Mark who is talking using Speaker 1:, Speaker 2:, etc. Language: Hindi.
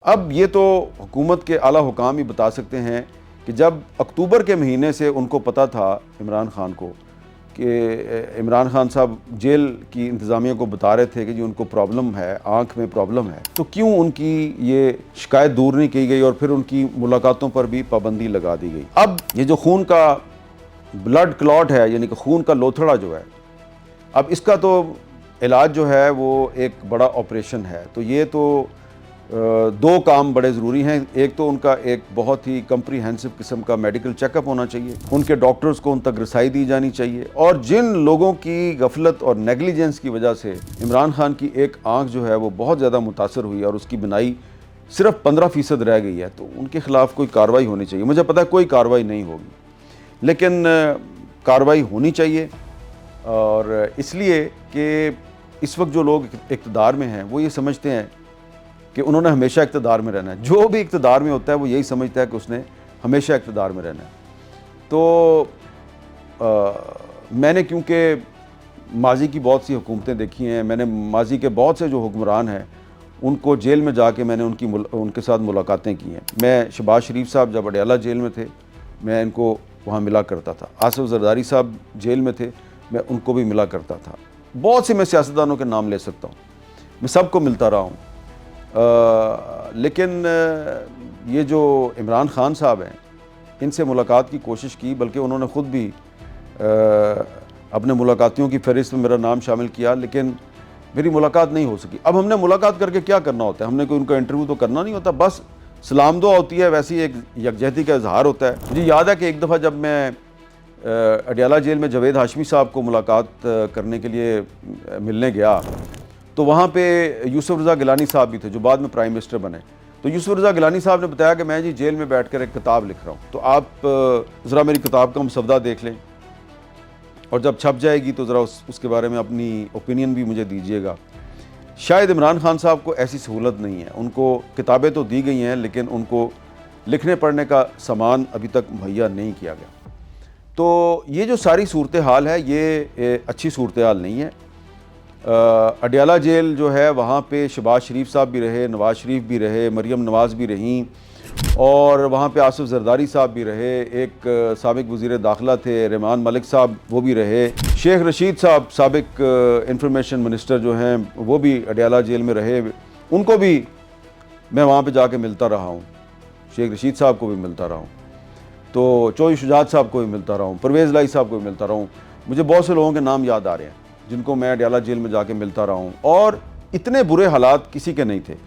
Speaker 1: अब ये तो हुकूमत के आला हुकाम ही बता सकते हैं कि जब अक्टूबर के महीने से उनको पता था इमरान खान को कि इमरान खान साहब जेल की इंतज़ामिया को बता रहे थे कि जी उनको प्रॉब्लम है, आँख में प्रॉब्लम है, तो क्यों उनकी ये शिकायत दूर नहीं की गई और फिर उनकी मुलाकातों पर भी पाबंदी लगा दी गई। अब ये जो खून का ब्लड क्लॉट है, यानी कि खून का लोथड़ा जो है, अब इसका तो इलाज जो है वो एक बड़ा ऑपरेशन है। तो ये तो दो काम बड़े ज़रूरी हैं। एक तो उनका एक बहुत ही कम्प्रीहेंसिव किस्म का मेडिकल चेकअप होना चाहिए, उनके डॉक्टर्स को उन तक रसाई दी जानी चाहिए, और जिन लोगों की गफलत और नेगलिजेंस की वजह से इमरान खान की एक आँख जो है वो बहुत ज़्यादा मुतासर हुई और उसकी बिनाई सिर्फ 15% रह गई है, तो उनके ख़िलाफ़ कोई कार्रवाई होनी चाहिए। मुझे पता है कोई कार्रवाई नहीं होगी, लेकिन कार्रवाई होनी चाहिए। और इसलिए कि इस वक्त जो लोग इक़्तिदार में हैं वो ये समझते हैं कि उन्होंने हमेशा इक़्तिदार में रहना है। जो भी इक़्तिदार में होता है वो यही समझता है कि उसने हमेशा इक़्तिदार में रहना है। तो मैंने क्योंकि माजी की बहुत सी हुकूमतें देखी हैं, मैंने माजी के बहुत से जो हुक्मरान हैं उनको जेल में जाके मैंने उनके साथ मुलाकातें की हैं। मैं शहबाज शरीफ साहब जब अडयाला जेल में थे, मैं इनको वहाँ मिला करता था। आसिफ जरदारी साहब जेल में थे, मैं उनको भी मिला करता था। बहुत से मैं सियासतदानों के नाम ले सकता हूँ, मैं सबको मिलता रहा हूँ। लेकिन ये जो इमरान खान साहब हैं, इनसे मुलाकात की कोशिश की, बल्कि उन्होंने ख़ुद भी अपने मुलाकातियों की फ़हरिस्त में मेरा नाम शामिल किया, लेकिन मेरी मुलाकात नहीं हो सकी। अब हमने मुलाकात करके क्या करना होता है? हमने कोई उनका इंटरव्यू तो करना नहीं होता, बस सलाम दुआ होती है, वैसे ही एक यकजहती का इजहार होता है। मुझे याद है कि एक दफ़ा जब मैं अडयाला जेल में जावेद हाशमी साहब को मुलाकात करने के लिए मिलने गया, तो वहाँ पे यूसुफ रज़ा गिलानी साहब भी थे जो बाद में प्राइम मिनिस्टर बने। तो यूसुफ रज़ा गिलानी साहब ने बताया कि मैं जी जेल में बैठकर एक किताब लिख रहा हूँ, तो आप ज़रा मेरी किताब का मसवदा देख लें और जब छप जाएगी तो ज़रा उसके बारे में अपनी ओपिनियन भी मुझे दीजिएगा। शायद इमरान खान साहब को ऐसी सहूलत नहीं है, उनको किताबें तो दी गई हैं लेकिन उनको लिखने पढ़ने का सामान अभी तक मुहैया नहीं किया गया। तो ये जो सारी सूरत हाल है ये अच्छी सूरत हाल नहीं है। अडयाला जेल जो है वहाँ पे शहबाज शरीफ साहब भी रहे, नवाज़ शरीफ भी रहे, मरियम नवाज़ भी रहीं, और वहाँ पे आसिफ जरदारी साहब भी रहे, एक साबिक वज़ीर दाखिला थे रहमान मलिक साहब वो भी रहे, शेख रशीद साहब साबिक इंफॉर्मेशन मिनिस्टर जो हैं वो भी अडयाला जेल में रहे, उनको भी मैं वहाँ पे जाके मिलता रहा हूँ। शेख रशीद साहब को भी मिलता रहा हूँ, तो चौधरी शुजात साहब को भी मिलता रहा हूँ, परवेज़ लाई साहब को भी मिलता रहा हूँ। मुझे बहुत से लोगों के नाम याद आ रहे हैं जिनको मैं अडयाला जेल में जाके मिलता रहा हूँ, और इतने बुरे हालात किसी के नहीं थे।